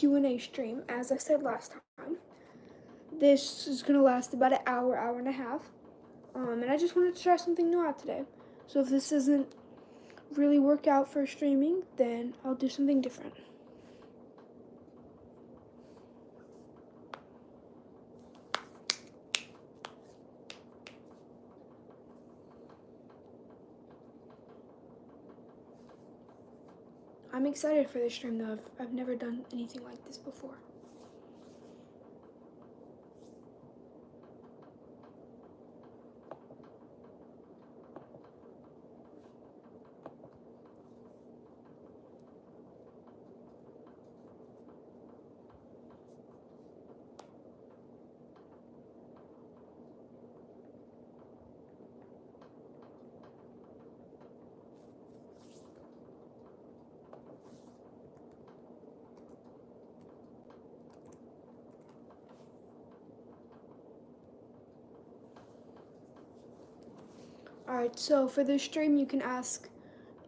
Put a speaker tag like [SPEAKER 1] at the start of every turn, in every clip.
[SPEAKER 1] Q&A stream, as I said last time. This is going to last about an hour, hour and a half. And I just wanted to try something new out today. So if this doesn't really work out for streaming, then I'll do something different. I'm excited for this stream though. I've never done anything like this before. Alright, so for this stream you can ask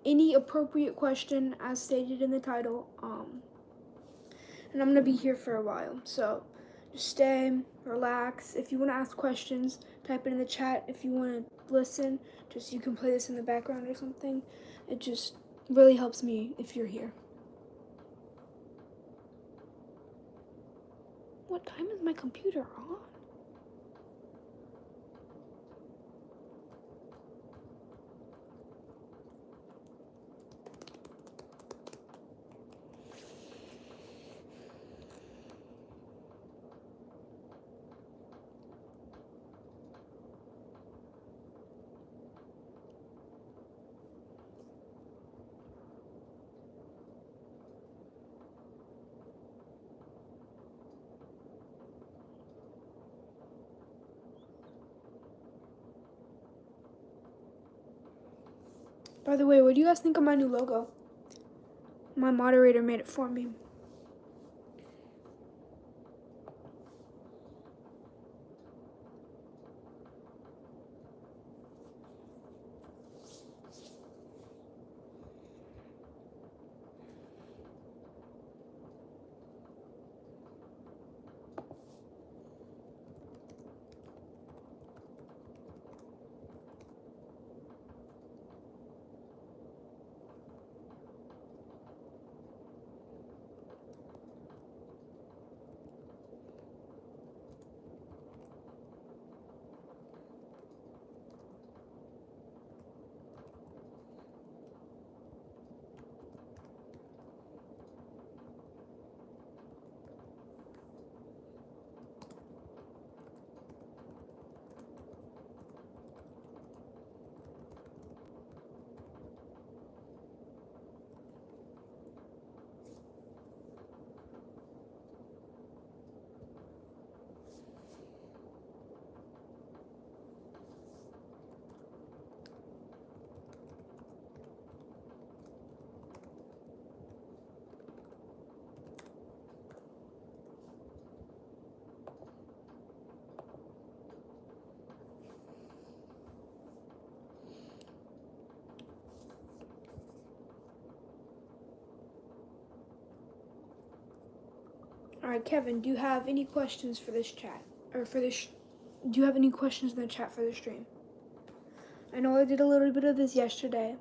[SPEAKER 1] any appropriate question as stated in the title. And I'm gonna be here for a while, so just stay, relax. If you want to ask questions, type it in the chat. If you want to listen, just you can play this in the background or something. It just really helps me if you're here. What time is my computer on? By the way, what do you guys think of my new logo? My moderator made it for me. Alright, Kevin, do you have any questions for this chat? Or for this, do you have any questions in the chat for the stream? I know I did a little bit of this yesterday,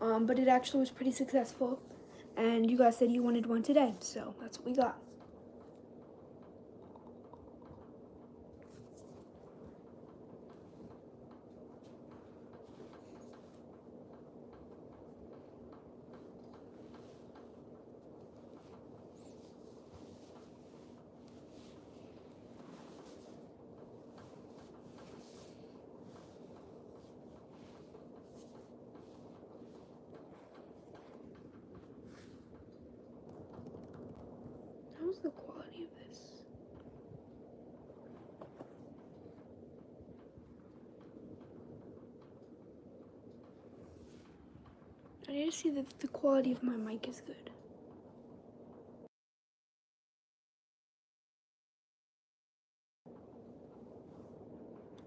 [SPEAKER 1] but it actually was pretty successful. And you guys said you wanted one today, so that's what we got. How's the quality of this? I need to see that the quality of my mic is good.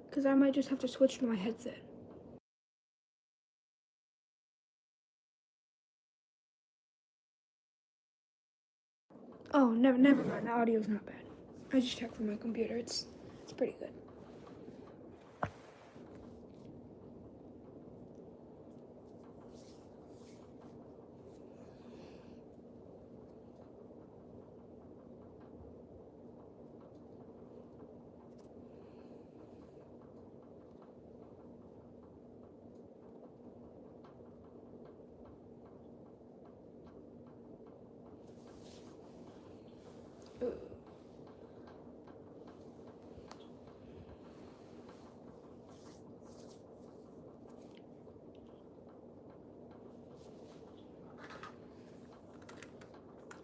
[SPEAKER 1] Because I might just have to switch to my headset. Oh, never mind. The audio's not bad. I just checked from my computer. It's pretty good.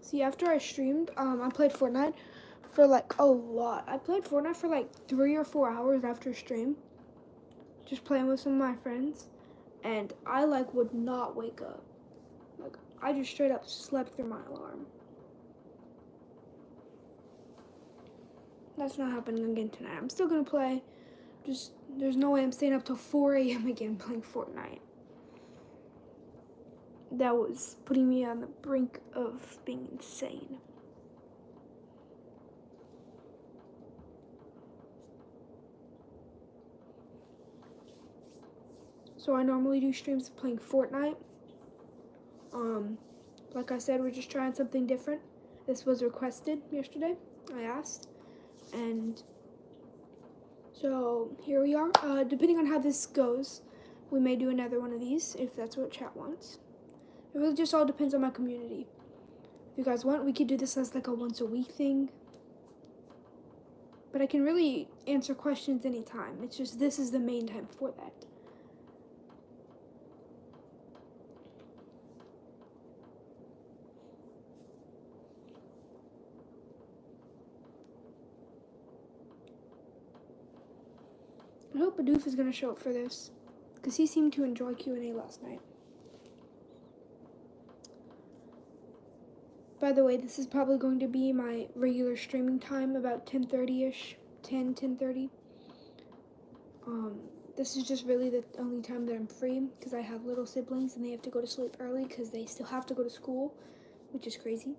[SPEAKER 1] See, after I streamed, I played Fortnite for like a lot. I played Fortnite for like 3 or 4 hours after stream, just playing with some of my friends, and I like would not wake up. Like I just straight up slept through my alarm. That's not happening again tonight. I'm still gonna play. Just there's no way I'm staying up till 4 a.m. again playing Fortnite. That was putting me on the brink of being insane. So I normally do streams of playing Fortnite. Like I said, we're just trying something different. This was requested yesterday. I asked, and so here we are. Depending on how this goes, we may do another one of these if that's what chat wants. It really just all depends on my community. If you guys want, we could do this as like a once a week thing. But I can really answer questions anytime. It's just this is the main time for that. I hope Adoof is going to show up for this, because he seemed to enjoy Q&A last night. By the way, this is probably going to be my regular streaming time, about 10:30ish, 10:30. This is just really the only time that I'm free, because I have little siblings and they have to go to sleep early because they still have to go to school, which is crazy.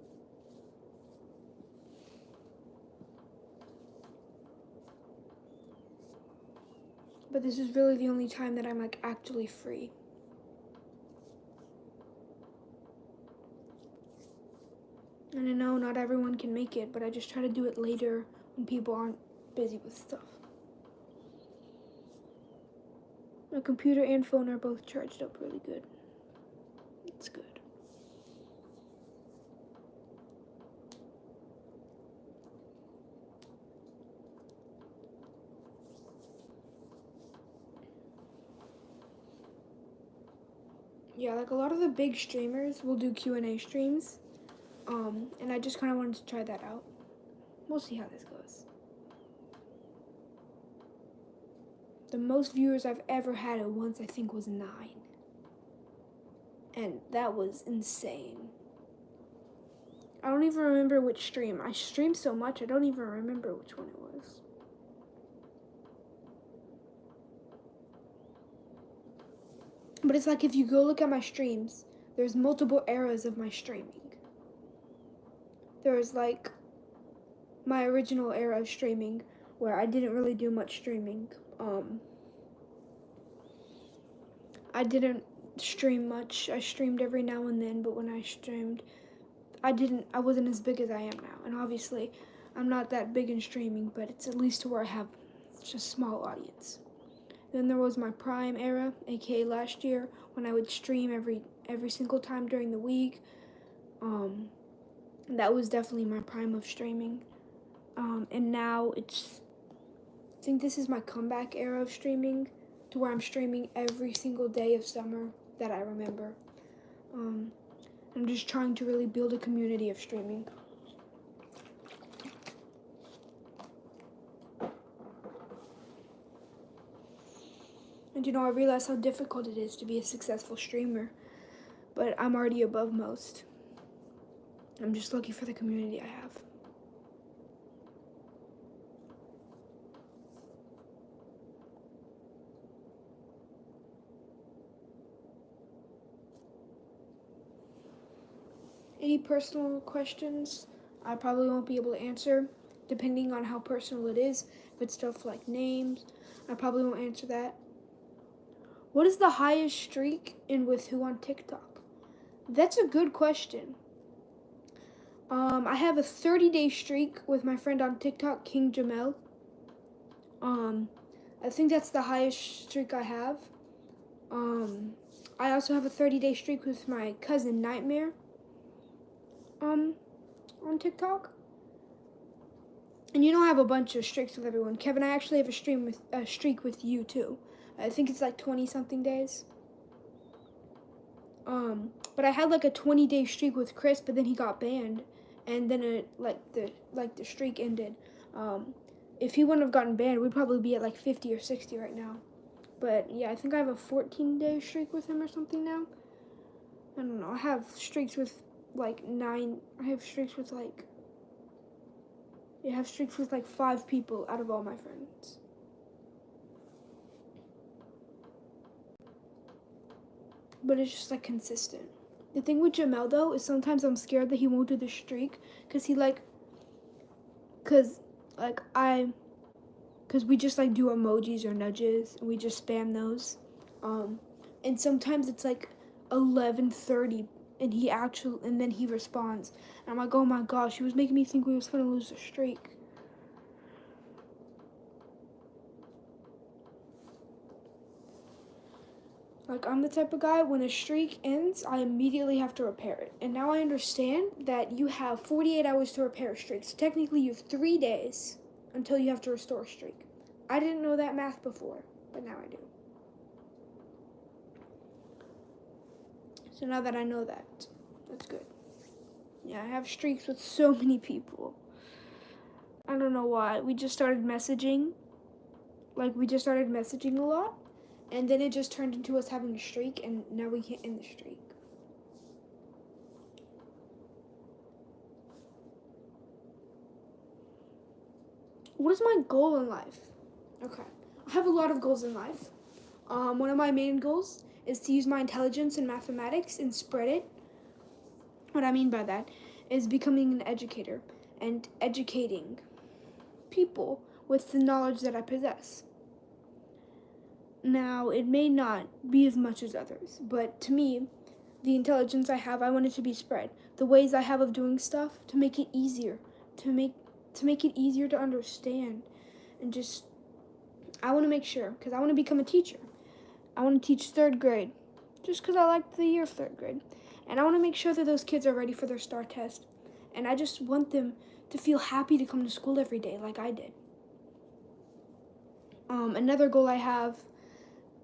[SPEAKER 1] But this is really the only time that I'm like actually free. And I know not everyone can make it, but I just try to do it later when people aren't busy with stuff. My computer and phone are both charged up really good. It's good. Yeah, like a lot of the big streamers will do Q&A streams. And I just kind of wanted to try that out. We'll see how this goes. The most viewers I've ever had at once, I think, was 9. And that was insane. I don't even remember which stream. I streamed so much, I don't even remember which one it was. But it's like if you go look at my streams, there's multiple eras of my streaming. There's like my original era of streaming where I didn't really do much streaming. I didn't stream much. I streamed every now and then, but when I streamed, I wasn't as big as I am now. And obviously, I'm not that big in streaming, but it's at least to where I have such a small audience. Then there was my prime era, aka last year, when I would stream every single time during the week. That was definitely my prime of streaming. And now I think this is my comeback era of streaming, to where I'm streaming every single day of summer that I remember. I'm just trying to really build a community of streaming. And I realize how difficult it is to be a successful streamer, but I'm already above most. I'm just lucky for the community I have. Any personal questions? I probably won't be able to answer, depending on how personal it is. If it's stuff like names, I probably won't answer that. What is the highest streak and with who on TikTok? That's a good question. I have a 30-day streak with my friend on TikTok, King Jamel. I think that's the highest streak I have. I also have a 30-day streak with my cousin Nightmare. On TikTok. And you know I have a bunch of streaks with everyone. Kevin, I actually have a streak with you too. I think it's like 20-something days. But I had like a 20-day streak with Chris, but then he got banned, and then the streak ended. If he wouldn't have gotten banned, we'd probably be at like 50 or 60 right now. But yeah, I think I have a 14-day streak with him or something now. I don't know. I have streaks with like 9. I have streaks with like. I have streaks with like 5 people out of all my friends. But it's just like consistent. The thing with Jamel though is sometimes I'm scared that he won't do the streak because we just like do emojis or nudges and we just spam those. And sometimes it's like 11:30 and then he responds. And I'm like, oh my gosh, he was making me think we was gonna lose the streak. Like, I'm the type of guy, when a streak ends, I immediately have to repair it. And now I understand that you have 48 hours to repair a streak. So technically you have 3 days until you have to restore a streak. I didn't know that math before, but now I do. So now that I know that, that's good. Yeah, I have streaks with so many people. I don't know why. We just started messaging. A lot. And then it just turned into us having a streak, and now we can't end the streak. What is my goal in life? Okay. I have a lot of goals in life. One of my main goals is to use my intelligence in mathematics and spread it. What I mean by that is becoming an educator and educating people with the knowledge that I possess. Now, it may not be as much as others, but to me, the intelligence I have, I want it to be spread. The ways I have of doing stuff to make it easier, to make it easier to understand, and just, I want to make sure, because I want to become a teacher. I want to teach 3rd grade, just because I like the year of 3rd grade. And I want to make sure that those kids are ready for their STAR test. And I just want them to feel happy to come to school every day like I did. Another goal I have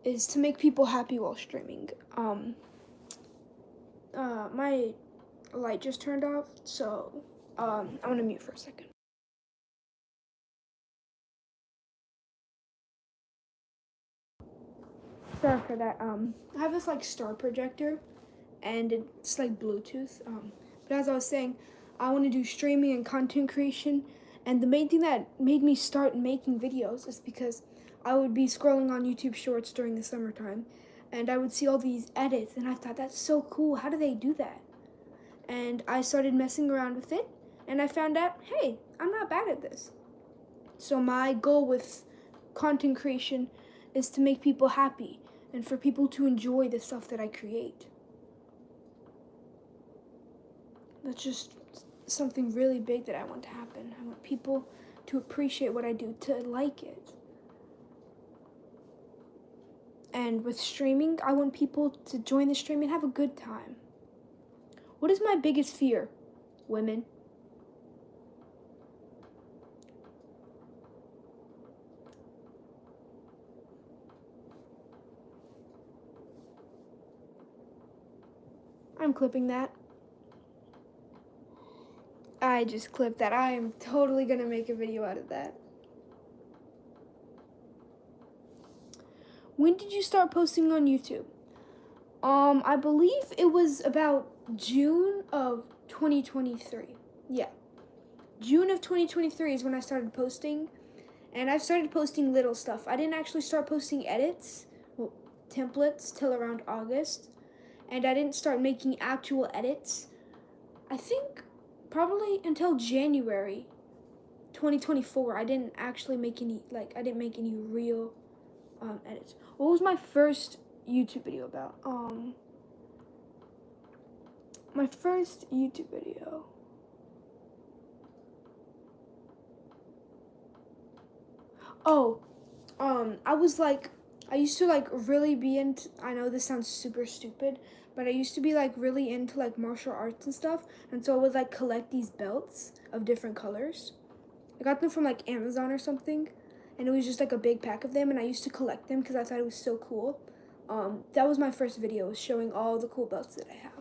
[SPEAKER 1] is to make people happy while streaming. My light just turned off, so I'm gonna mute for a second. Sorry for that. I have this like star projector, and it's like Bluetooth. But as I was saying, I want to do streaming and content creation, and the main thing that made me start making videos is because I would be scrolling on YouTube Shorts during the summertime, and I would see all these edits, and I thought, that's so cool. How do they do that? And I started messing around with it, and I found out, hey, I'm not bad at this. So my goal with content creation is to make people happy and for people to enjoy the stuff that I create. That's just something really big that I want to happen. I want people to appreciate what I do, to like it. And with streaming, I want people to join the stream and have a good time. What is my biggest fear? Women. I'm clipping that. I just clipped that. I am totally gonna make a video out of that. When did you start posting on YouTube? I believe it was about June of 2023. Yeah. June of 2023 is when I started posting. And I've started posting little stuff. I didn't actually start posting edits, templates, till around August. And I didn't start making actual edits, I think, probably until January 2024, I didn't actually make any, I didn't make any real edits. What was my first YouTube video about? My first YouTube video. Oh, I used to really be into, I know this sounds super stupid, but I used to be really into martial arts and stuff, and so I would collect these belts of different colors. I got them from Amazon or something, and it was just a big pack of them, and I used to collect them because I thought it was so cool. That was my first video, showing all the cool belts that I have.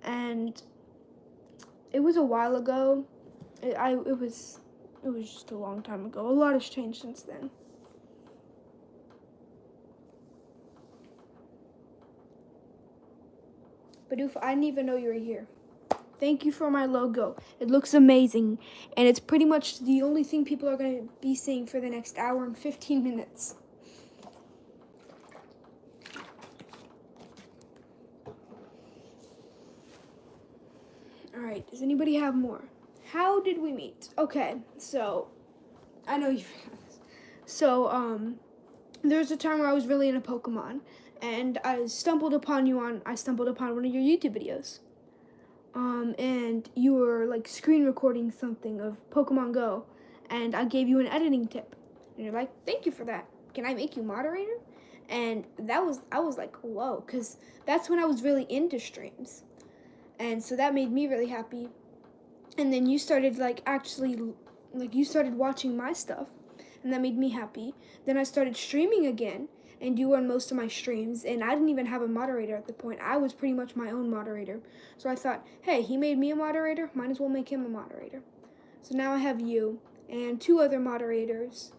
[SPEAKER 1] And it was a while ago. It was just a long time ago. A lot has changed since then. Bidoof, I didn't even know you were here. Thank you for my logo. It looks amazing, and it's pretty much the only thing people are going to be seeing for the next hour and 15 minutes. Alright, does anybody have more? How did we meet? Okay, so, I know you forgot this. So, there was a time where I was really into Pokemon, and I stumbled upon one of your YouTube videos. And you were screen recording something of Pokemon Go, and I gave you an editing tip. And you're like, thank you for that. Can I make you moderator? And I was like, whoa, because that's when I was really into streams. And so that made me really happy. And then you started you started watching my stuff, and that made me happy. Then I started streaming again, and you were on most of my streams, and I didn't even have a moderator at the point. I was pretty much my own moderator. So I thought, hey, he made me a moderator, might as well make him a moderator. So now I have you and 2 other moderators,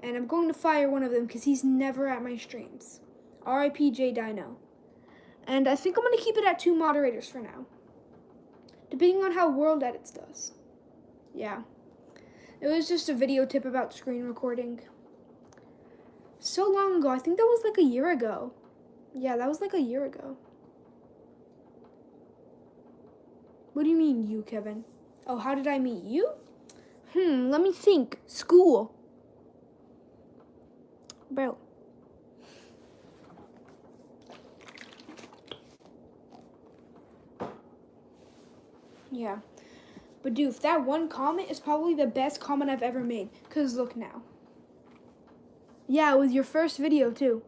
[SPEAKER 1] and I'm going to fire one of them because he's never at my streams. R.I.P. J Dino. And I think I'm going to keep it at 2 moderators for now, depending on how World Edits does. Yeah. It was just a video tip about screen recording. So long ago. I think that was a year ago. Yeah, that was a year ago. What do you mean, you, Kevin? Oh, how did I meet you? Let me think. School. Bro. Yeah. But dude, that one comment is probably the best comment I've ever made. Because look now. Yeah, it was your first video, too.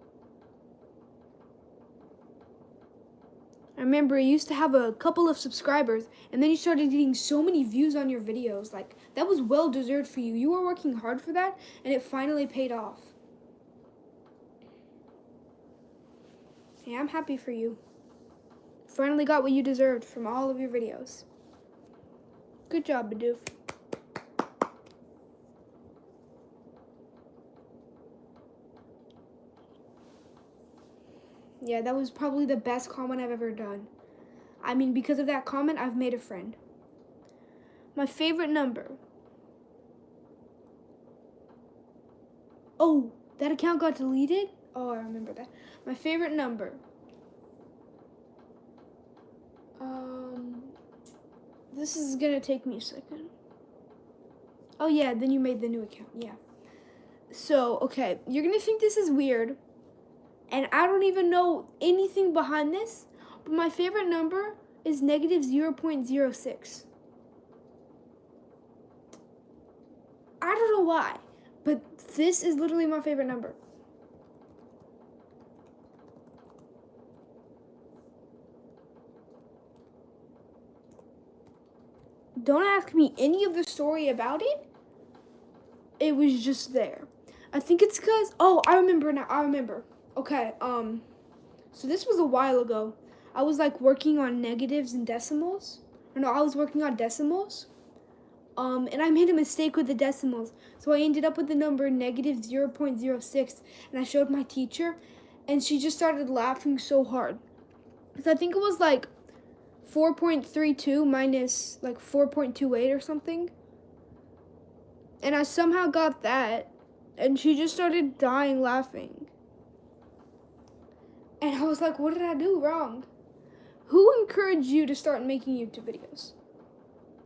[SPEAKER 1] I remember you used to have a couple of subscribers, and then you started getting so many views on your videos. That was well deserved for you. You were working hard for that, and it finally paid off. Yeah, I'm happy for you. Finally got what you deserved from all of your videos. Good job, Bidoof. Yeah, that was probably the best comment I've ever done. I mean, because of that comment, I've made a friend. My favorite number. Oh, that account got deleted? Oh, I remember that. My favorite number. This is gonna take me a second. Oh yeah, then you made the new account, yeah. So, okay, you're gonna think this is weird, and I don't even know anything behind this, but my favorite number is negative 0.06. I don't know why, but this is literally my favorite number. Don't ask me any of the story about it. It was just there. I think it's because, oh, I remember now. I remember. Okay, so this was a while ago. I was working on negatives and decimals. Or no, I was working on decimals. And I made a mistake with the decimals. So I ended up with the number negative 0.06, and I showed my teacher, and she just started laughing so hard. Because I think it was 4.32 minus 4.28 or something. And I somehow got that, and she just started dying laughing. And I was like, what did I do wrong? Who encouraged you to start making YouTube videos?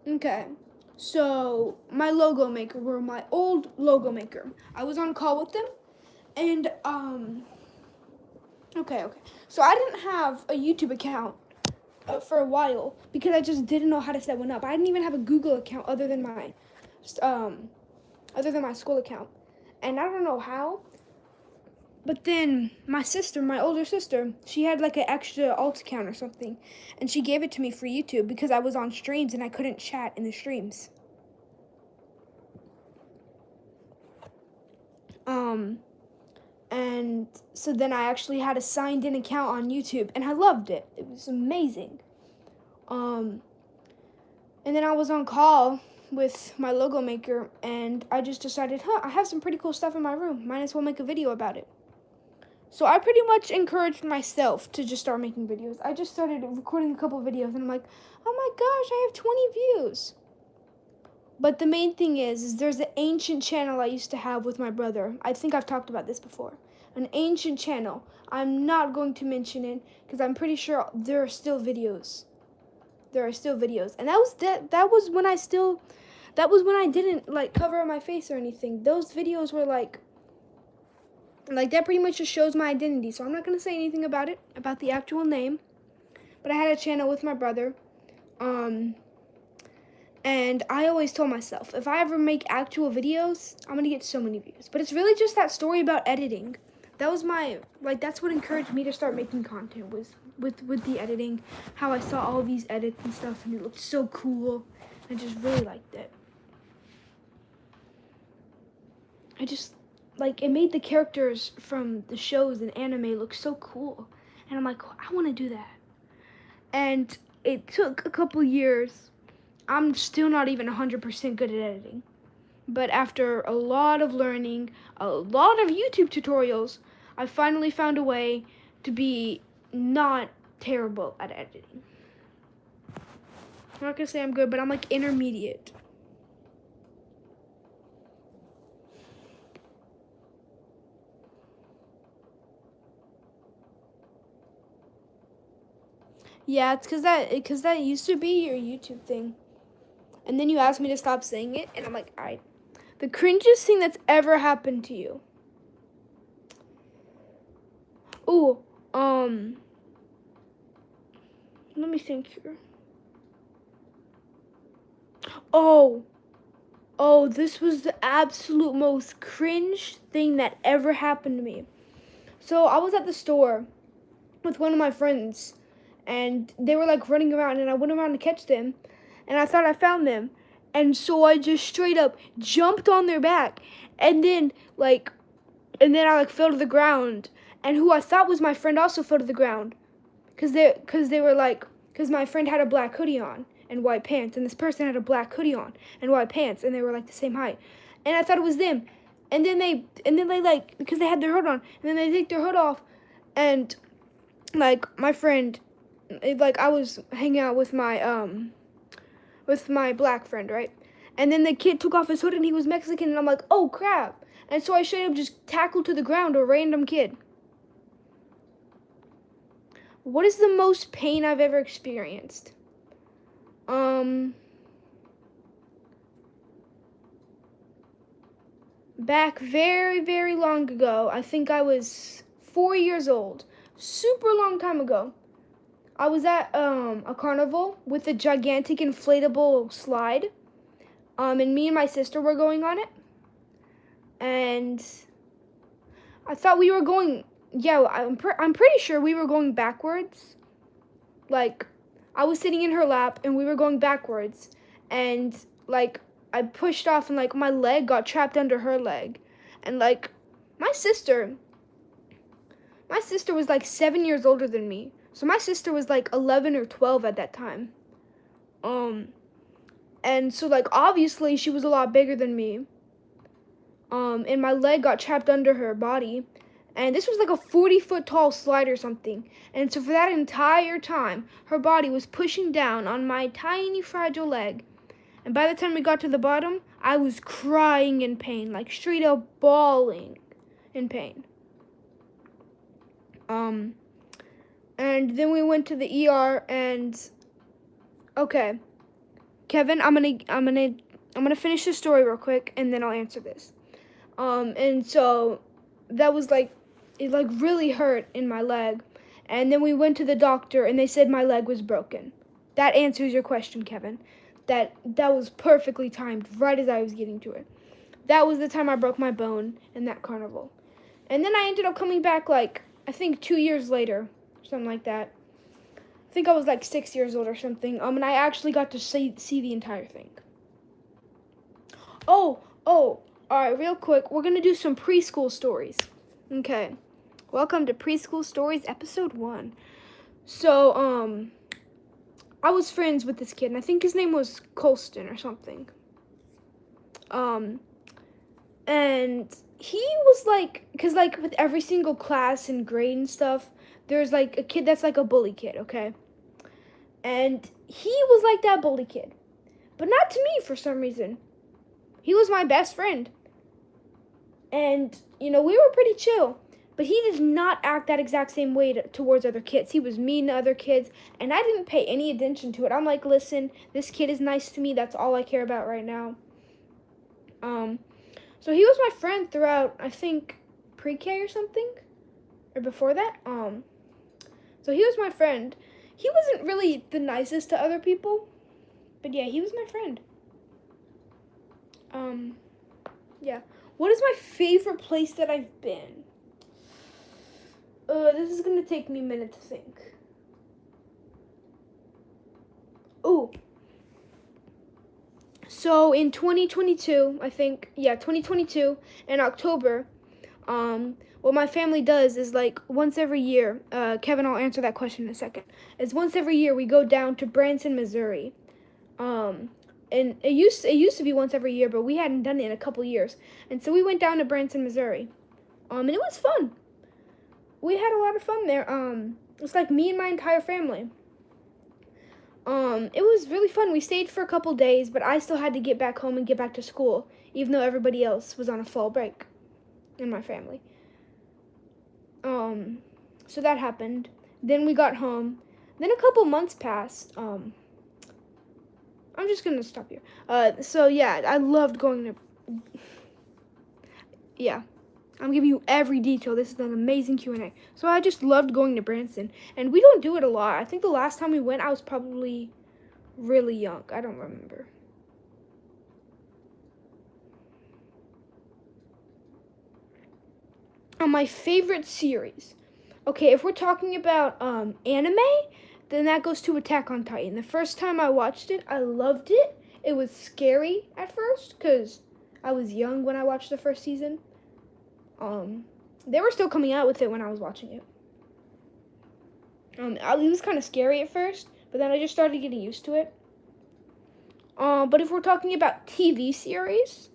[SPEAKER 1] Okay. So my logo maker were my old logo maker. I was on call with them, and okay. So I didn't have a YouTube account for a while because I just didn't know how to set one up. I didn't even have a Google account um other than my school account, and I don't know how. But then my sister, my older sister, she had like an extra alt account or something, and she gave it to me for YouTube because I was on streams and I couldn't chat in the streams. And so then I actually had a signed in account on YouTube, and I loved it. It was amazing. And then I was on call with my logo maker, and I just decided, I have some pretty cool stuff in my room. Might as well make a video about it. So I pretty much encouraged myself to just start making videos. I just started recording a couple videos, and I'm like, oh my gosh, I have 20 views. But the main thing is there's an ancient channel I used to have with my brother. I think I've talked about this before. An ancient channel. I'm not going to mention it because I'm pretty sure there are still videos. There are still videos. And that was when I didn't like cover my face or anything. Those videos were like that pretty much just shows my identity. So I'm not going to say anything about it, about the actual name. But I had a channel with my brother. And I always told myself, if I ever make actual videos, I'm going to get so many views. But it's really just that story about editing. That was that's what encouraged me to start making content, was with the editing. How I saw all these edits and stuff, and it looked so cool. I just really liked it. It made the characters from the shows and anime look so cool. And I'm like, I want to do that. And it took a couple years. I'm still not even 100% good at editing. But after a lot of learning, a lot of YouTube tutorials, I finally found a way to be not terrible at editing. I'm not going to say I'm good, but I'm like intermediate. Yeah, it's because that used to be your YouTube thing. And then you asked me to stop saying it, and I'm like, all right. The cringiest thing that's ever happened to you. Ooh, let me think here. Oh, this was the absolute most cringe thing that ever happened to me. So I was at the store with one of my friends, and they were like running around, and I went around to catch them, and I thought I found them. And so I just straight up jumped on their back, and then I fell to the ground. And who I thought was my friend also fell to the ground, because my friend had a black hoodie on and white pants, and this person had a black hoodie on and white pants, and they were like the same height. And I thought it was them. And then they because they had their hood on, and then they take their hood off, and my friend, I was hanging out with my black friend, right? And then the kid took off his hood, and he was Mexican, and I'm like, oh crap. And so I straight up just tackled to the ground a random kid. What is the most pain I've ever experienced? Back very, very long ago, I think I was 4 years old. Super long time ago. I was at a carnival with a gigantic inflatable slide. And me and my sister were going on it. And I thought we were going, I'm pretty sure we were going backwards. I was sitting in her lap, and we were going backwards. And, I pushed off, and, my leg got trapped under her leg. And, my sister was, 7 years older than me. So my sister was, 11 or 12 at that time. And so, obviously she was a lot bigger than me. And my leg got trapped under her body. And this was a 40-foot tall slide or something. And so for that entire time, her body was pushing down on my tiny, fragile leg. And by the time we got to the bottom, I was crying in pain, straight up bawling in pain. And then we went to the ER, and okay. Kevin, I'm gonna finish the story real quick, and then I'll answer this. And so that was like, it like really hurt in my leg, and then we went to the doctor, and they said my leg was broken. That answers your question, Kevin. That was perfectly timed, right as I was getting to it. That was the time I broke my bone in that carnival, and then I ended up coming back like I think 2 years later, something like that. I think I was like 6 years old or something. And I actually got to see the entire thing. Oh, all right, real quick, we're gonna do some preschool stories. Okay, welcome to Preschool Stories, episode 1. So, I was friends with this kid, and I think his name was Colston or something. And he was like, cause like with every single class and grade and stuff, there's like a kid that's like a bully kid, okay? And he was like that bully kid, but not to me for some reason. He was my best friend. And, we were pretty chill. But he did not act that exact same way towards other kids. He was mean to other kids, and I didn't pay any attention to it. I'm like, listen, this kid is nice to me. That's all I care about right now. So he was my friend throughout, I think, pre-K or something, or before that. So he was my friend. He wasn't really the nicest to other people, but yeah, he was my friend. Yeah. What is my favorite place that I've been? This is gonna take me a minute to think. Ooh. So in 2022, I think, 2022, in October, what my family does is like once every year, Kevin, I'll answer that question in a second. Is once every year we go down to Branson, Missouri. And it used to be once every year, but we hadn't done it in a couple years. And so we went down to Branson, Missouri. And it was fun. We had a lot of fun there. It's like me and my entire family. It was really fun. We stayed for a couple days, but I still had to get back home and get back to school, even though everybody else was on a fall break in my family. So that happened. Then we got home. Then a couple months passed. I'm just gonna stop here. So yeah, I loved going to. Yeah, I'm giving you every detail. This is an amazing Q&A. So I just loved going to Branson, and we don't do it a lot. I think the last time we went, I was probably really young. I don't remember. My favorite series. Okay, if we're talking about anime, then that goes to Attack on Titan. The first time I watched it, I loved it. It was scary at first because I was young when I watched the first season. They were still coming out with it when I was watching it. It was kind of scary at first, but then I just started getting used to it. But if we're talking about TV series,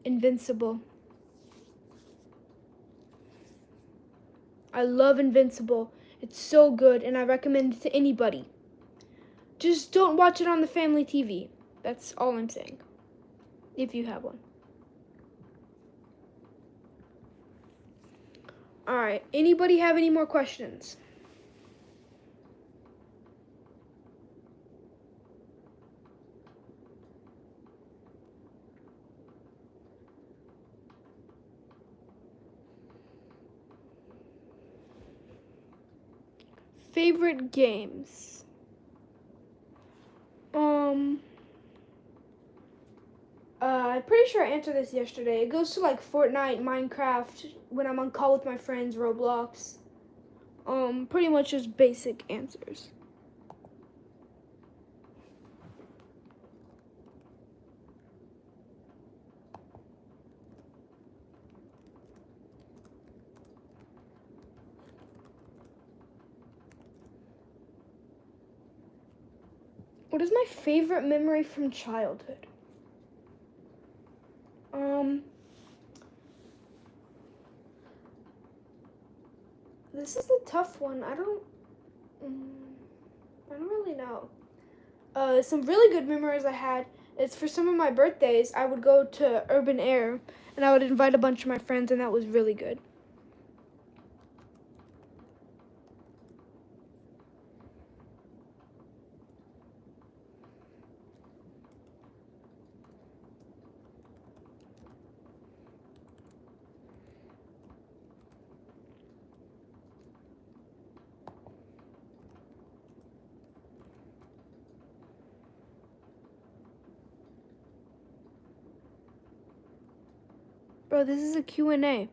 [SPEAKER 1] Invincible. I love Invincible. It's so good, and I recommend it to anybody. Just don't watch it on the family TV. That's all I'm saying. If you have one. Alright, anybody have any more questions? Favorite games? I'm pretty sure I answered this yesterday. It goes to like Fortnite, Minecraft, when I'm on call with my friends, Roblox. Pretty much just basic answers. What is my favorite memory from childhood? This is a tough one. I don't really know. Some really good memories I had is for some of my birthdays, I would go to Urban Air, and I would invite a bunch of my friends, and that was really good. Bro, this is a Q&A.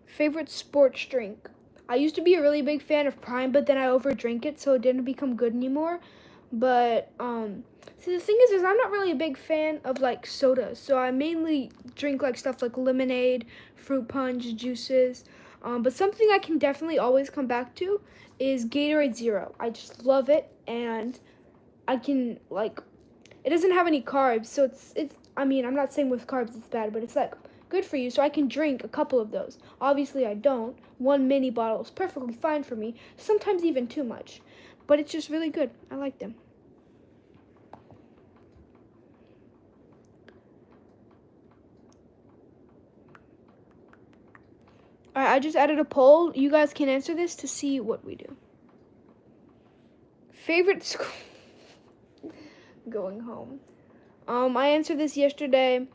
[SPEAKER 1] Favorite sports drink? I used to be a really big fan of Prime, but then I overdrank it, so it didn't become good anymore. But see, the thing is I'm not really a big fan of like sodas, so I mainly drink like stuff like lemonade, fruit punch, juices. But something I can definitely always come back to is Gatorade Zero. I just love it, and I can like, it doesn't have any carbs, so it's. I mean, I'm not saying with carbs it's bad, but it's like good for you, so I can drink a couple of those. Obviously, I don't. One mini bottle is perfectly fine for me. Sometimes even too much, but it's just really good. I like them. All right, I just added a poll. You guys can answer this to see what we do. Favorite school? Going home. I answered this yesterday.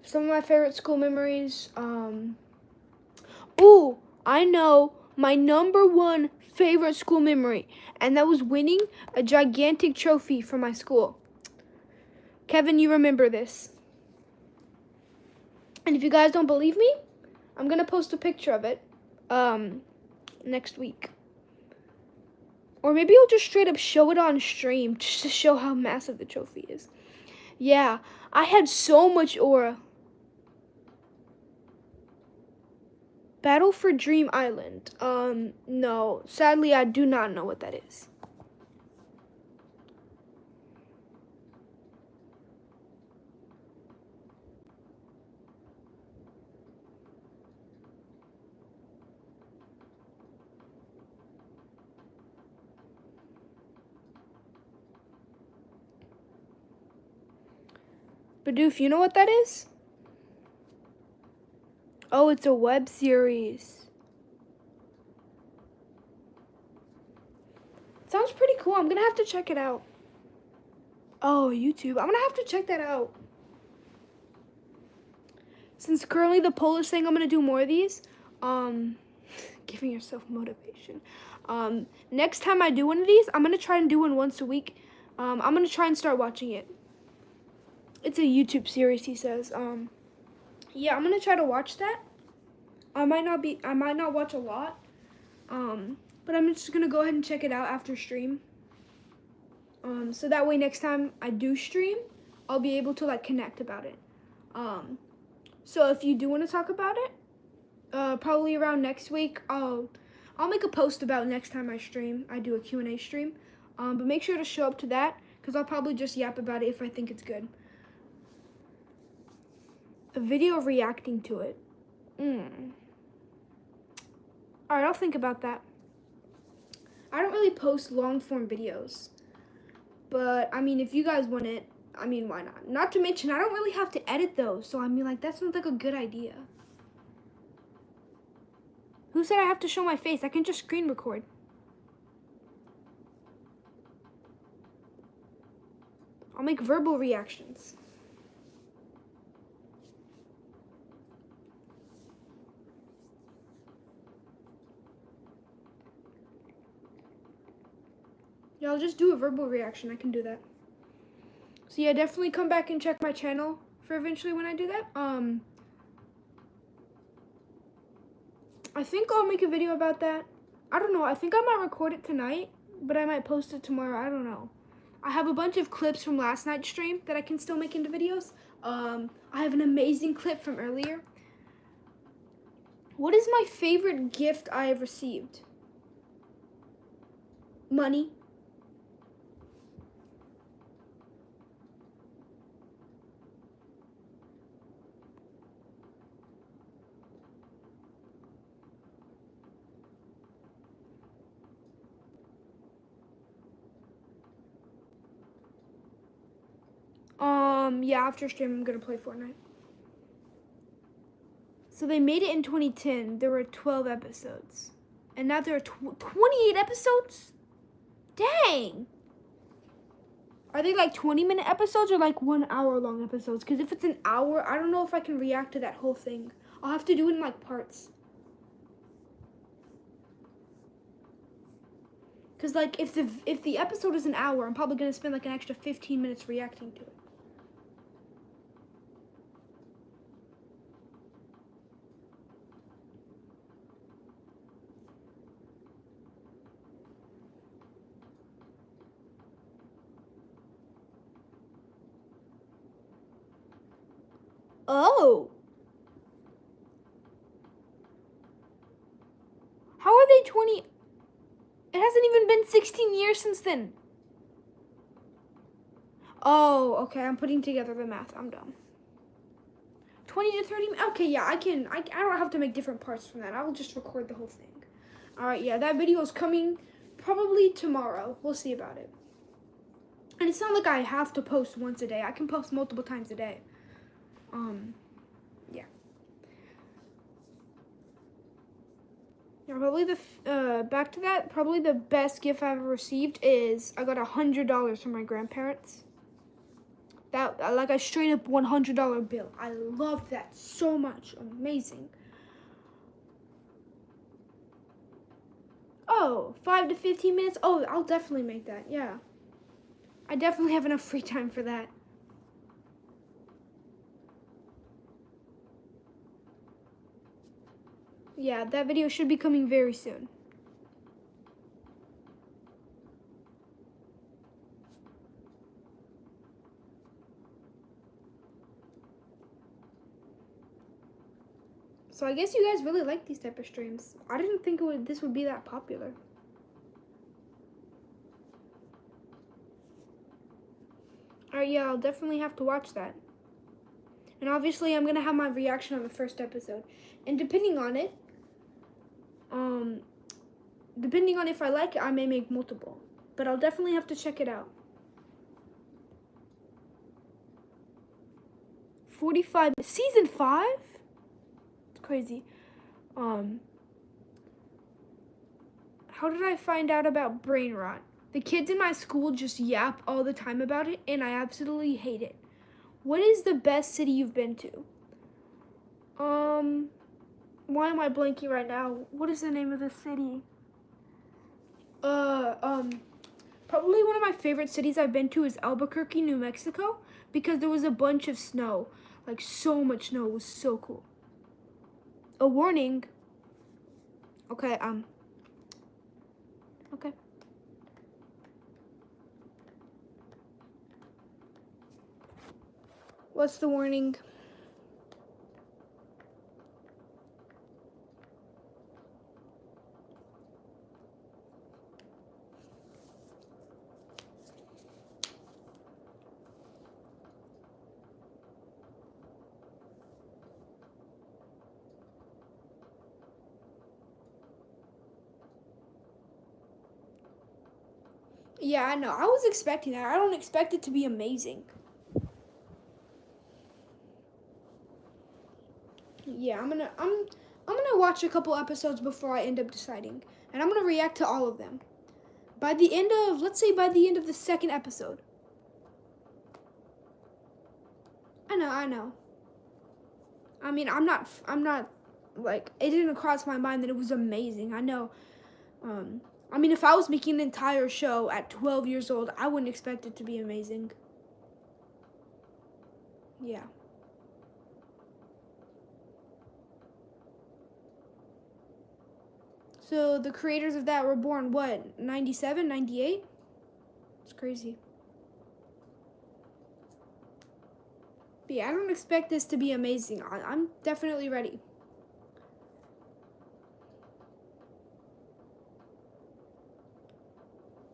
[SPEAKER 1] Some of my favorite school memories. Ooh, I know my number one favorite school memory, and that was winning a gigantic trophy for my school. Kevin, you remember this. And if you guys don't believe me, I'm gonna post a picture of it next week. Or maybe I'll just straight up show it on stream just to show how massive the trophy is. Yeah, I had so much aura. Battle for Dream Island. No. Sadly, I do not know what that is. Bidoof, you know what that is? Oh, it's a web series. Sounds pretty cool. I'm gonna have to check it out. Oh, YouTube. I'm gonna have to check that out. Since currently the poll is saying I'm gonna do more of these, giving yourself motivation. Next time I do one of these, I'm gonna try and do one once a week. I'm gonna try and start watching it. It's a YouTube series, he says. Yeah, I'm gonna try to watch that. I might not watch a lot. But I'm just gonna go ahead and check it out after stream. So that way next time I do stream, I'll be able to like connect about it. So if you do want to talk about it, probably around next week, I'll make a post about next time I stream. I do a Q&A stream. But make sure to show up to that, because I'll probably just yap about it if I think it's good. A video reacting to it. Alright, I'll think about that. I don't really post long form videos. But, I mean, if you guys want it, I mean, why not? Not to mention, I don't really have to edit those. So, I mean, like, that sounds like a good idea. Who said I have to show my face? I can just screen record. I'll make verbal reactions. Yeah, I'll just do a verbal reaction. I can do that. So yeah, definitely come back and check my channel for eventually when I do that. I think I'll make a video about that. I don't know. I think I might record it tonight, but I might post it tomorrow. I don't know. I have a bunch of clips from last night's stream that I can still make into videos. I have an amazing clip from earlier. What is my favorite gift I have received? Money. Yeah, after stream, I'm gonna play Fortnite. So they made it in 2010. There were 12 episodes. And now there are 28 episodes? Dang! Are they like 20-minute episodes or like 1 hour long episodes? Because if it's an hour, I don't know if I can react to that whole thing. I'll have to do it in like parts. Because like if the episode is an hour, I'm probably going to spend like an extra 15 minutes reacting to it. Oh. How are they 20? It hasn't even been 16 years since then. Oh, okay. I'm putting together the math. I'm dumb. 20 to 30. Okay, yeah, I don't have to make different parts from that. I'll just record the whole thing. All right, yeah, that video is coming probably tomorrow. We'll see about it. And it's not like I have to post once a day. I can post multiple times a day. Yeah. Yeah, probably back to that. Probably the best gift I've ever received is I got $100 from my grandparents. That like a straight up $100 bill. I loved that so much. Amazing. Oh, 5 to 15 minutes. Oh, I'll definitely make that. Yeah. I definitely have enough free time for that. Yeah, that video should be coming very soon. So I guess you guys really like these type of streams. I didn't think this would be that popular. Alright, yeah, I'll definitely have to watch that. And obviously I'm going to have my reaction on the first episode. And depending on it, depending on if I like it, I may make multiple. But I'll definitely have to check it out. 45, season 5? It's crazy. How did I find out about brain rot? The kids in my school just yap all the time about it, and I absolutely hate it. What is the best city you've been to? Why am I blanking right now? What is the name of the city? Probably one of my favorite cities I've been to is Albuquerque, New Mexico, because there was a bunch of snow. Like, so much snow. It was so cool. A warning. Okay, okay. What's the warning? Yeah, I know. I was expecting that. I don't expect it to be amazing. Yeah, I'm gonna watch a couple episodes before I end up deciding, and I'm gonna react to all of them. By the end of, let's say by the end of the second episode. I know. I mean, I'm not like, it didn't cross my mind that it was amazing. I know. I mean, if I was making an entire show at 12 years old, I wouldn't expect it to be amazing. Yeah. So the creators of that were born, what, 97, 98? It's crazy. But yeah, I don't expect this to be amazing. I'm definitely ready.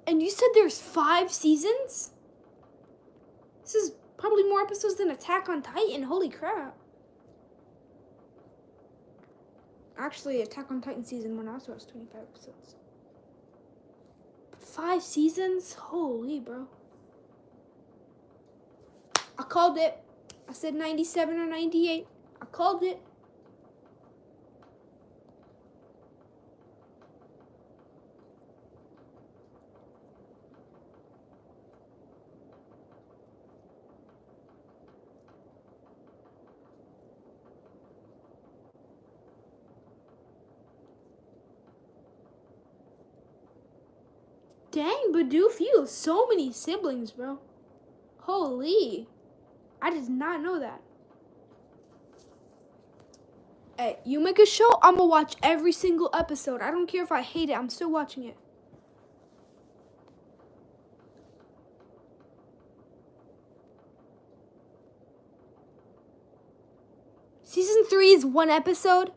[SPEAKER 1] And you said there's 5 seasons? This is probably more episodes than Attack on Titan. Holy crap. Actually, Attack on Titan season 1 also has 25 episodes. 5 seasons? Holy, bro. I called it. I said 97 or 98. I called it. Dang, Bidoof, you have so many siblings, bro. Holy. I did not know that. Hey, you make a show, I'm gonna watch every single episode. I don't care if I hate it, I'm still watching it. Season 3 is 1 episode.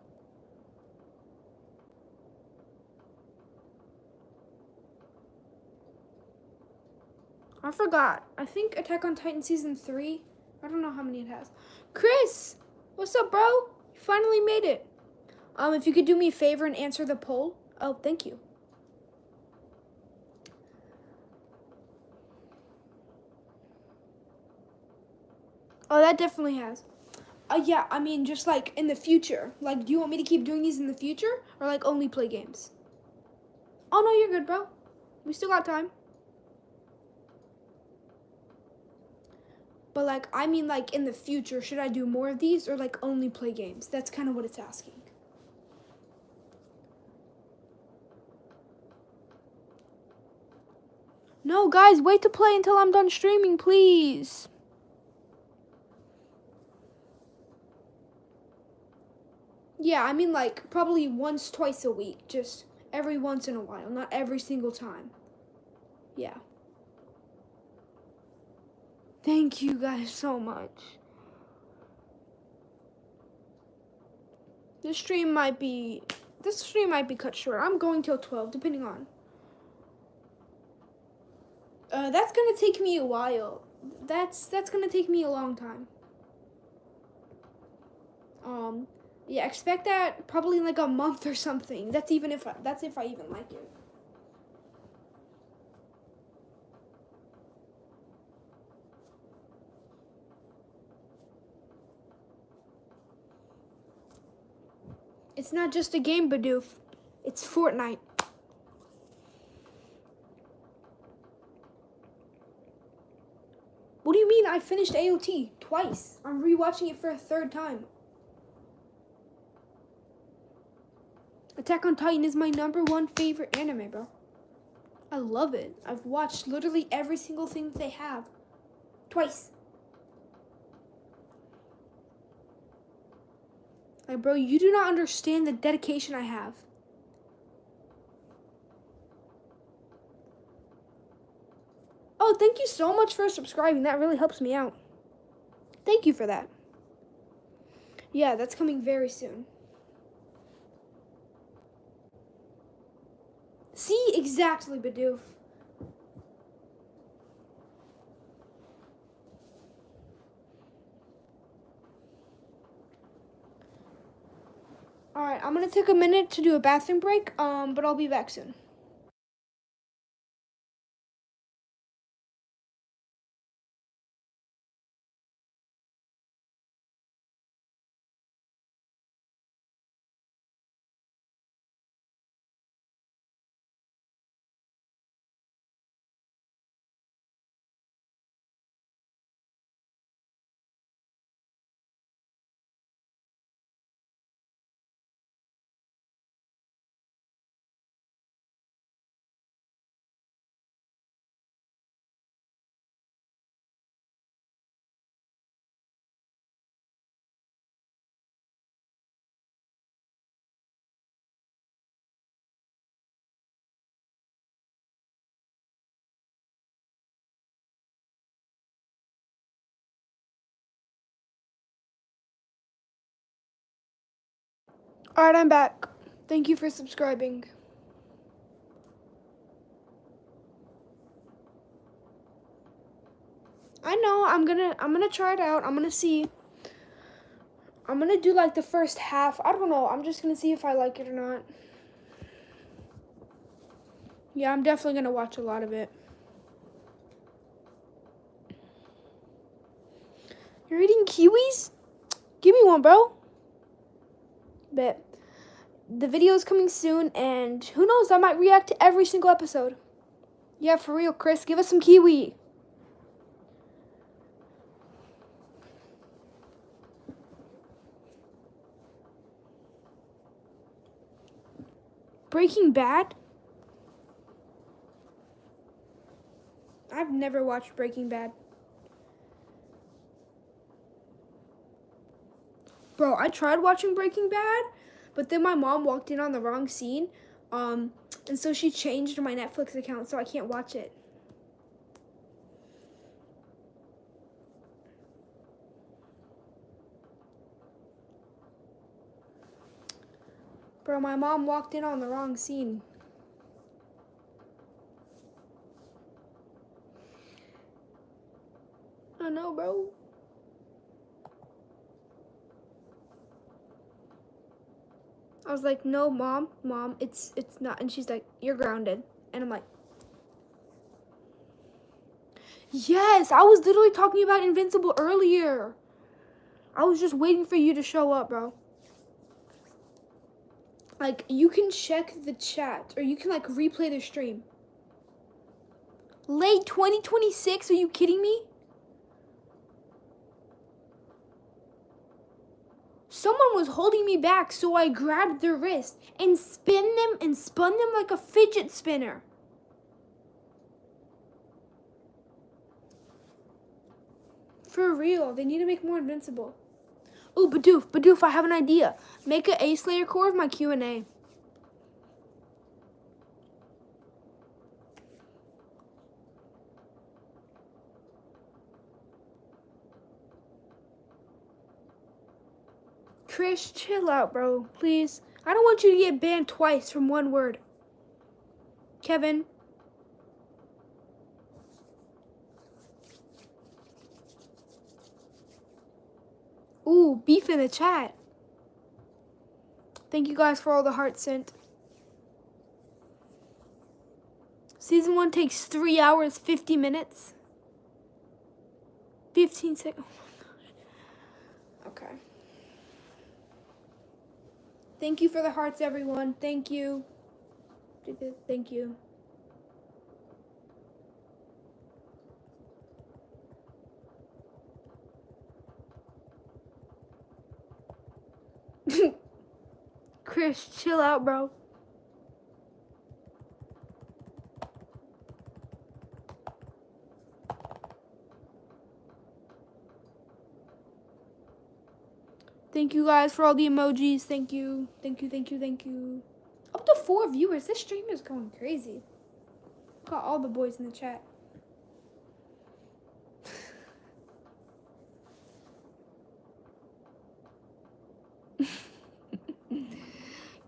[SPEAKER 1] I forgot. I think Attack on Titan Season 3. I don't know how many it has. Chris! What's up, bro? You finally made it. If you could do me a favor and answer the poll. Oh, thank you. Oh, that definitely has. Yeah, I mean, just like in the future. Like, do you want me to keep doing these in the future? Or like only play games? Oh, no, you're good, bro. We still got time. But like, I mean like in the future, should I do more of these or like only play games? That's kind of what it's asking. No, guys, wait to play until I'm done streaming, please. Yeah, I mean like probably once, twice a week. Just every once in a while, not every single time. Yeah. Thank you guys so much. This stream might be cut short. I'm going till 12, depending on. That's gonna take me a while. That's gonna take me a long time. Yeah, expect that probably in like a month or something. That's if I even like it. It's not just a game, Bidoof. It's Fortnite. What do you mean I finished AOT twice? I'm rewatching it for a third time. Attack on Titan is my #1 favorite anime, bro. I love it. I've watched literally every single thing that they have. Twice. Like, bro, you do not understand the dedication I have. Oh, thank you so much for subscribing. That really helps me out. Thank you for that. Yeah, that's coming very soon. See, exactly, Bidoof. Alright, I'm gonna take a minute to do a bathroom break, but I'll be back soon. Alright, I'm back. Thank you for subscribing. I know, I'm gonna try it out. I'm gonna see. I'm gonna do like the first half. I don't know. I'm just gonna see if I like it or not. Yeah, I'm definitely gonna watch a lot of it. You're eating kiwis? Give me one, bro. Bet. The video is coming soon, and who knows, I might react to every single episode. Yeah, for real, Chris. Give us some kiwi. Breaking Bad? never watched Breaking Bad. Bro, I tried watching Breaking Bad, but then my mom walked in on the wrong scene. And so she changed my Netflix account so I can't watch it. Bro, my mom walked in on the wrong scene. I know, bro. I was like, no, mom, it's not. And she's like, you're grounded. And I'm like, yes, I was literally talking about Invincible earlier. I was just waiting for you to show up, bro. Like, you can check the chat, or you can, like, replay the stream. Late 2026? Are you kidding me? Someone was holding me back, so I grabbed their wrist and spun them like a fidget spinner. For real, they need to make more Invincible. Oh, Bidoof, I have an idea. Make an A-Slayer core of my Q&A. Chris, chill out, bro, please. I don't want you to get banned twice from one word. Kevin. Ooh, beef in the chat. Thank you guys for all the hearts sent. Season 1 takes 3 hours, 50 minutes. 15 seconds. Oh my gosh. Okay. Thank you for the hearts, everyone. Thank you. Thank you. Chris, chill out, bro. Thank you guys for all the emojis. Thank you. Thank you, thank you, thank you. Up to 4 viewers. This stream is going crazy. Got all the boys in the chat.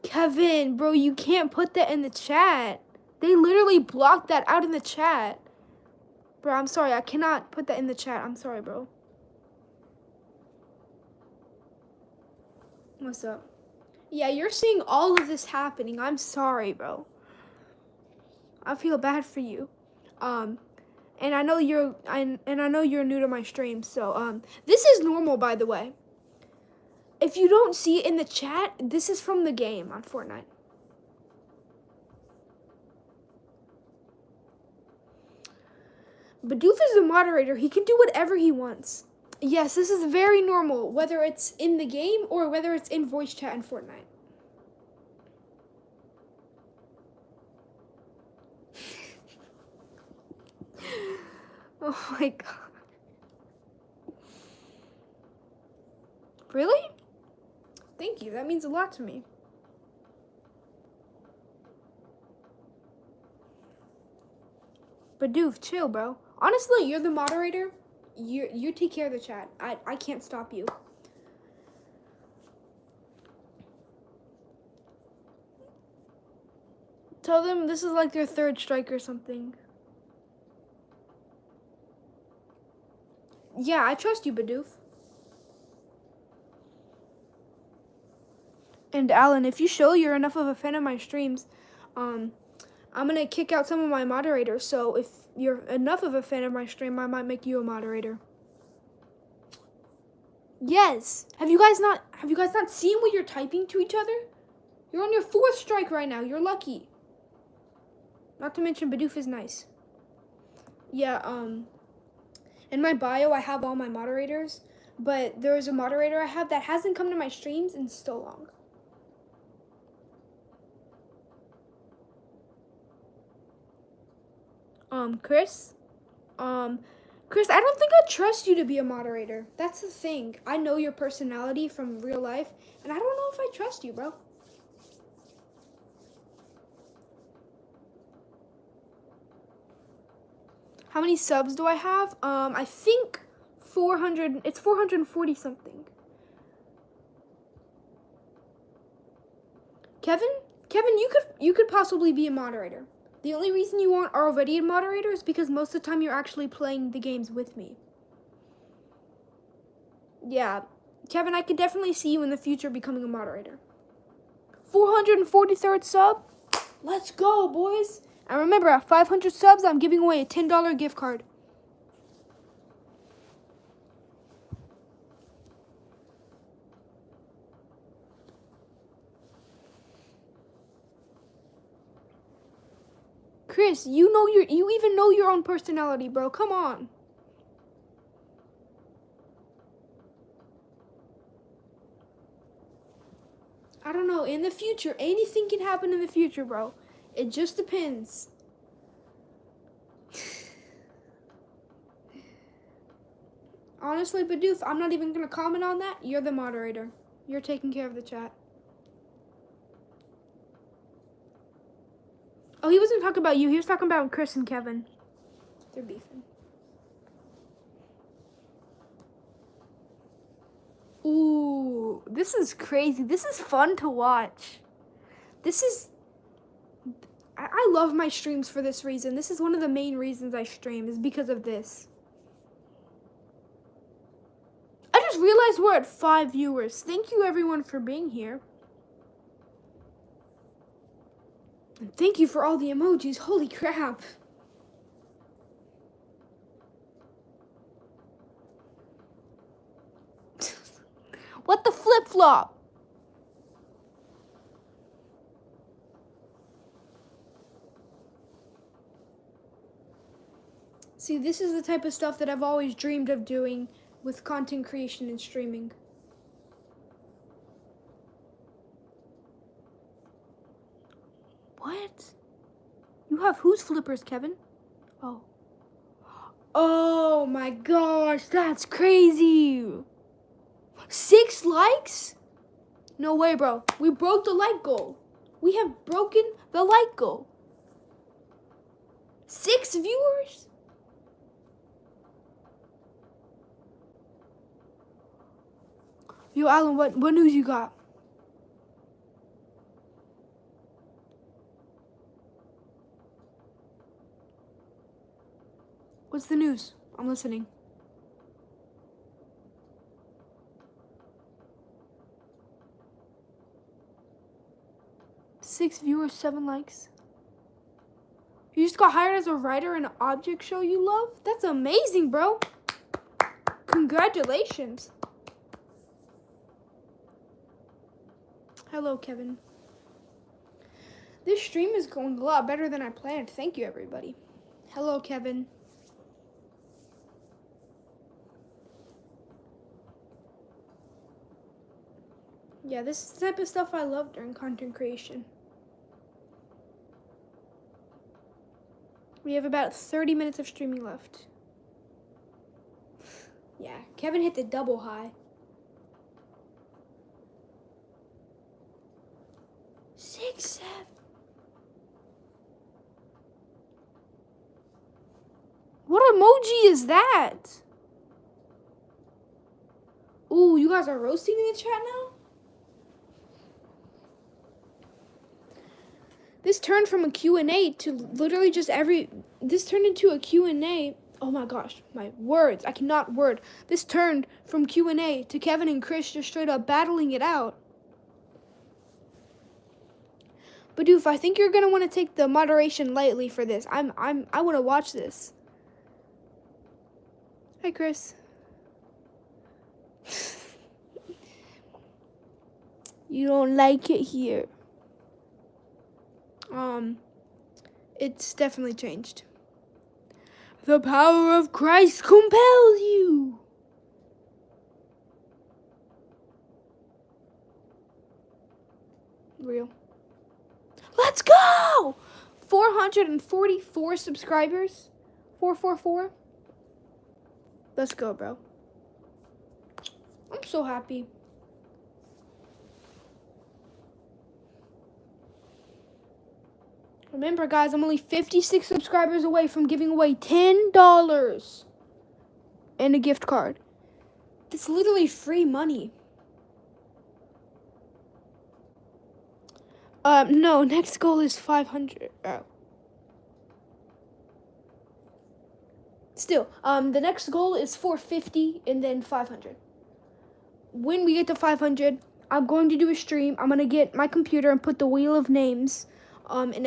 [SPEAKER 1] Kevin, bro, you can't put that in the chat. They literally blocked that out in the chat. Bro, I'm sorry. I cannot put that in the chat. I'm sorry, bro. What's up? Yeah, you're seeing all of this happening. I'm sorry, bro. I feel bad for you. And I know you're new to my stream, so this is normal, by the way. If you don't see it in the chat, this is from the game on Fortnite. Bidoof is the moderator. He can do whatever he wants. Yes, this is very normal, whether it's in the game or whether it's in voice chat in Fortnite. Oh my god. Really? Thank you. That means a lot to me. Bidoof, chill, bro. Honestly, you're the moderator. You take care of the chat. I can't stop you. Tell them this is like their 3rd strike or something. Yeah, I trust you, Bidoof. And Alan, if you show you're enough of a fan of my streams, I'm gonna kick out some of my moderators. So if you're enough of a fan of my stream, I might make you a moderator. Yes. Have you guys not seen what you're typing to each other? You're on your 4th strike right now. You're lucky. Not to mention Bidoof is nice. Yeah, in my bio I have all my moderators, but there is a moderator I have that hasn't come to my streams in so long. Chris? Chris, I don't think I trust you to be a moderator. That's the thing. I know your personality from real life, and I don't know if I trust you, bro. How many subs do I have? I think 400. It's 440 something. Kevin, you could possibly be a moderator. The only reason you aren't already a moderator is because most of the time you're actually playing the games with me. Yeah, Kevin, I could definitely see you in the future becoming a moderator. 443rd sub. Let's go, boys. And remember, at 500 subs, I'm giving away a $10 gift card. Chris, you even know your own personality, bro. Come on. I don't know. In the future, anything can happen in the future, bro. It just depends. Honestly, Bidoof, I'm not even going to comment on that. You're the moderator. You're taking care of the chat. Oh, he wasn't talking about you. He was talking about Chris and Kevin. They're beefing. Ooh, this is crazy. This is fun to watch. I love my streams for this reason. This is one of the main reasons I stream, is because of this. I just realized we're at 5 viewers. Thank you, everyone, for being here. And thank you for all the emojis. Holy crap. What the flip-flop? See, this is the type of stuff that I've always dreamed of doing with content creation and streaming. What? You have whose flippers, Kevin? Oh. Oh my gosh, that's crazy. 6 likes? No way, bro. We broke the like goal. We have broken the like goal. 6 viewers? Yo, Alan, what news you got? What's the news? I'm listening. Six viewers, 7 likes. You just got hired as a writer in an object show you love? That's amazing, bro. Congratulations. Hello, Kevin. This stream is going a lot better than I planned. Thank you, everybody. Hello, Kevin. Yeah, this is the type of stuff I love during content creation. We have about 30 minutes of streaming left. Yeah, Kevin hit the double high. 6, 7. What emoji is that? Ooh, you guys are roasting in the chat now? This turned from a Q&A to literally just this turned into a Q&A. Oh my gosh, my words, I cannot word. This turned from Q&A to Kevin and Chris just straight up battling it out. But Doof, I think you're gonna want to take the moderation lightly for this. I want to watch this. Hi, Chris. You don't like it here. It's definitely changed. The power of Christ compels you. Real. Let's go! 444 subscribers. 444. Let's go, bro. I'm so happy. Remember, guys, I'm only 56 subscribers away from giving away $10 and a gift card. It's literally free money. No, next goal is 500. Still, the next goal is 450 and then 500. When we get to 500, I'm going to do a stream. I'm going to get my computer and put the wheel of names, and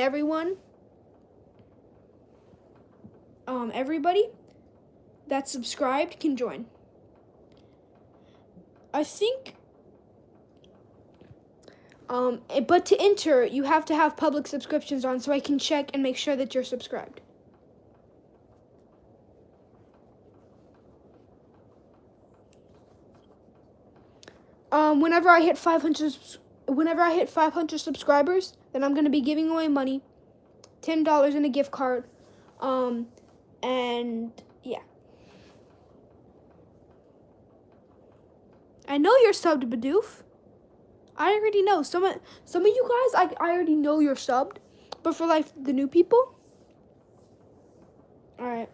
[SPEAKER 1] everybody that's subscribed can join. I think, but to enter, you have to have public subscriptions on so I can check and make sure that you're subscribed. Whenever I hit 500 subscribers, then I'm gonna be giving away money, $10 in a gift card, and yeah. I know you're subbed, Bidoof. I already know. Some of you guys, I already know you're subbed, but for like the new people, all right.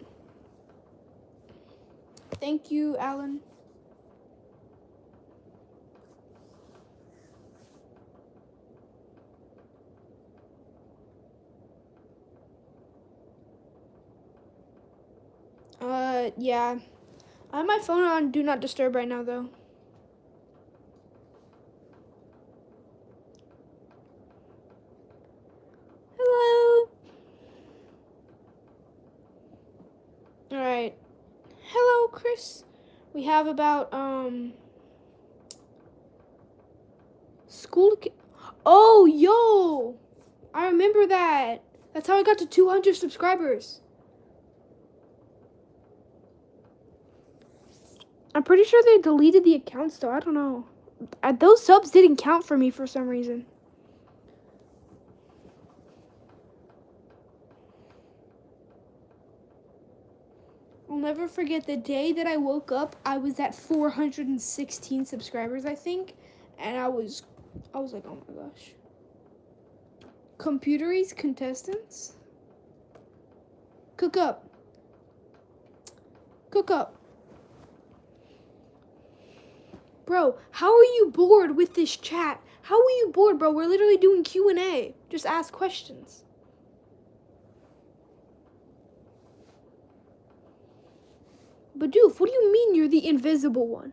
[SPEAKER 1] Thank you, Alan. Yeah. I have my phone on Do Not Disturb right now, though. Hello. All right. Hello, Chris. We have about, school. Oh, yo. I remember that. That's how I got to 200 subscribers. I'm pretty sure they deleted the accounts, though. I don't know. Those subs didn't count for me for some reason. I'll never forget the day that I woke up. I was at 416 subscribers, I think. And I was like, oh my gosh. Computeries contestants? Cook up. Cook up. Bro, how are you bored with this chat? How are you bored, bro? We're literally doing Q&A. Just ask questions. Bidoof, what do you mean you're the invisible one?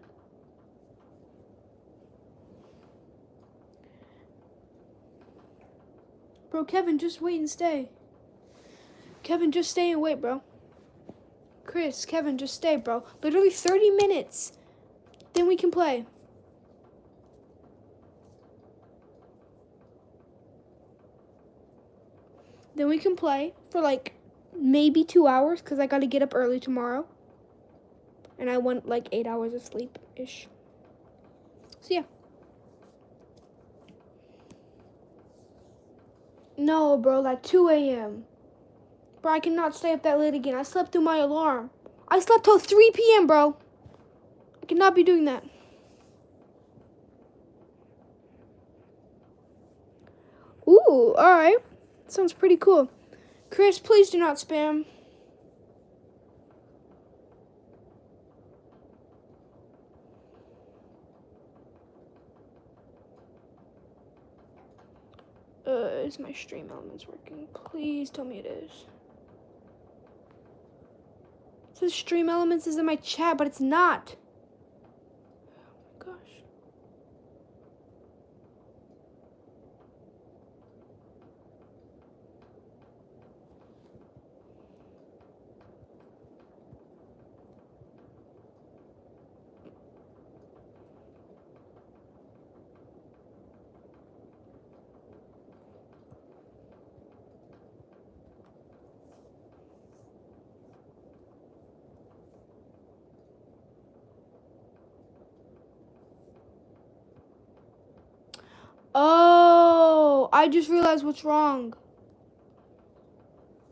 [SPEAKER 1] Bro, Kevin, just wait and stay. Kevin, just stay and wait, bro. Chris, Kevin, just stay, bro. Literally 30 minutes. Then we can play. Then we can play for like maybe 2 hours because I got to get up early tomorrow. And I want like 8 hours of sleep-ish. So yeah. No, bro, like 2 a.m. Bro, I cannot stay up that late again. I slept through my alarm. I slept till 3 p.m., bro. I cannot be doing that. Ooh, alright. Sounds pretty cool. Chris, please do not spam. Is my Stream Elements working? Please tell me it is. It says Stream Elements is in my chat, but it's not. Oh my gosh. Oh, I just realized what's wrong.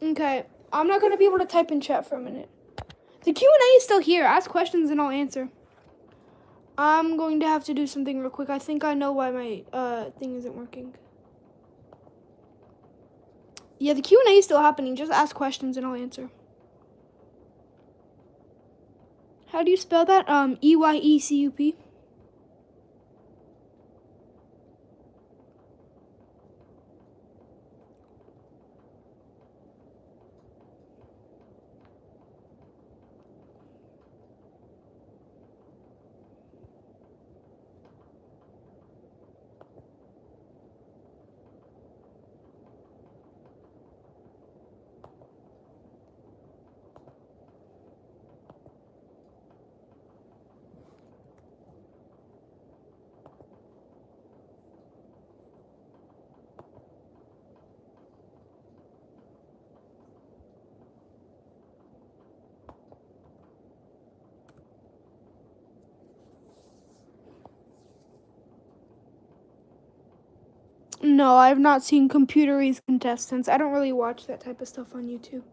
[SPEAKER 1] Okay, I'm not going to be able to type in chat for a minute. The Q&A is still here. Ask questions and I'll answer. I'm going to have to do something real quick. I think I know why my thing isn't working. Yeah, the Q&A is still happening. Just ask questions and I'll answer. How do you spell that? EYECUP. No, I've not seen Computeries Contestants. I don't really watch that type of stuff on YouTube.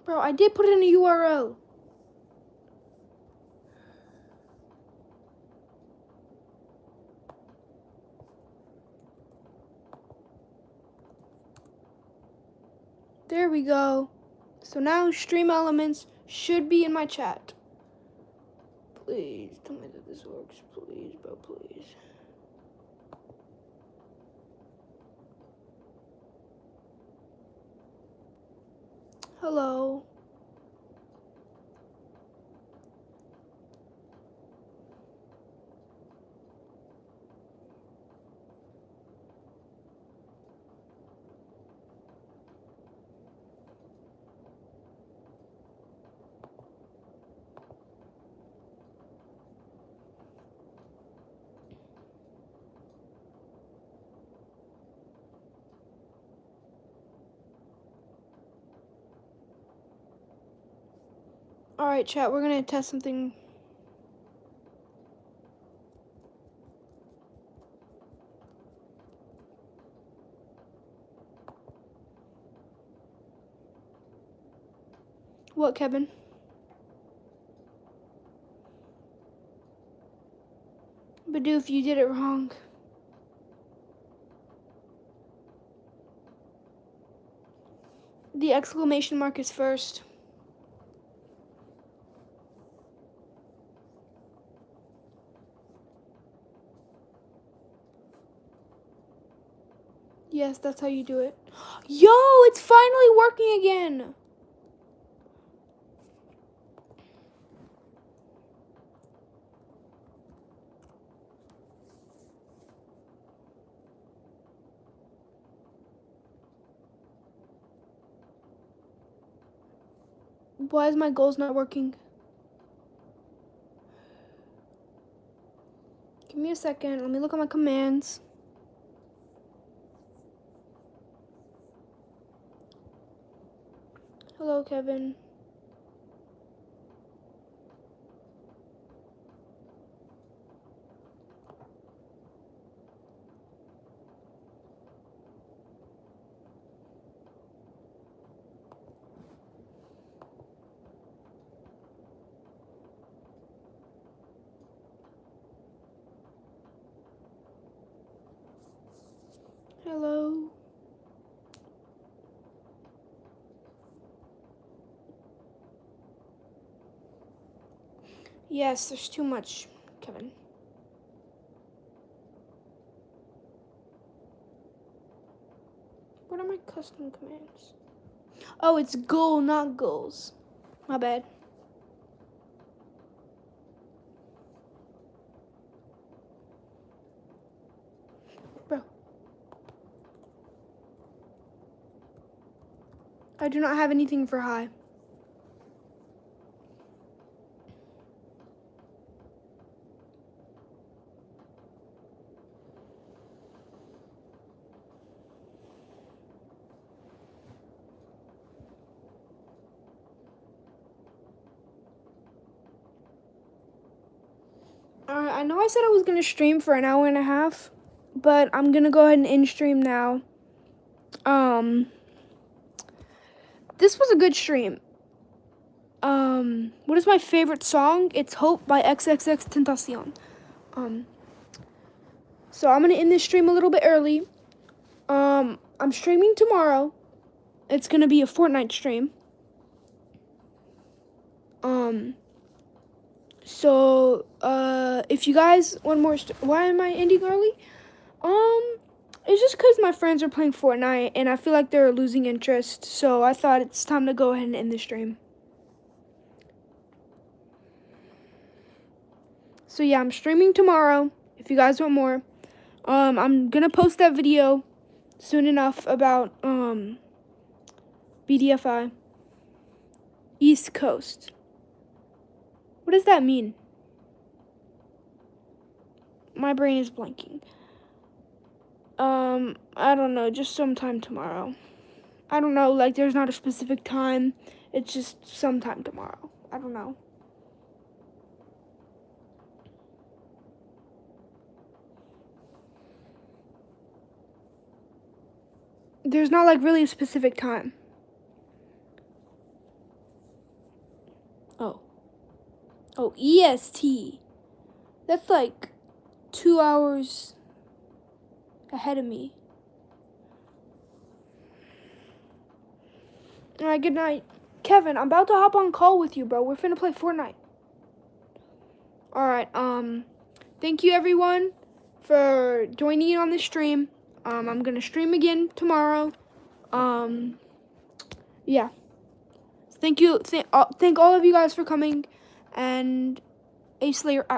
[SPEAKER 1] Bro, I did put in a URL. There we go. So now Stream Elements should be in my chat. Please tell me that this works. Please, bro, please. Hello. Alright, chat, we're gonna test something. What, Kevin? But do if you did it wrong. The exclamation mark is first. Yes, that's how you do it. Yo, it's finally working again. Why is my goals not working? Give me a second. Let me look at my commands. Hello, Kevin. Hello. Yes, there's too much, Kevin. What are my custom commands? Oh, it's goal, not goals. My bad. Bro. I do not have anything for high. Alright, I know I said I was going to stream for an hour and a half, but I'm going to go ahead and end stream now. This was a good stream. What is my favorite song? It's Hope by XXXTentacion. So I'm going to end this stream a little bit early. I'm streaming tomorrow. It's going to be a Fortnite stream. So, if you guys want more, why am I ending early? It's just because my friends are playing Fortnite, and I feel like they're losing interest, so I thought it's time to go ahead and end the stream. So yeah, I'm streaming tomorrow, if you guys want more. I'm gonna post that video soon enough about, BDFI. East Coast. What does that mean? My brain is blanking. I don't know, just sometime tomorrow. I don't know, like there's not a specific time. It's just sometime tomorrow. I don't know. There's not like really a specific time. Oh, EST. That's like 2 hours ahead of me. Alright, good night. Kevin, I'm about to hop on call with you, bro. We're finna play Fortnite. Alright, thank you everyone for joining in on this stream. I'm gonna stream again tomorrow. Yeah. Thank you. Thank all of you guys for coming, and Ace Slayer out.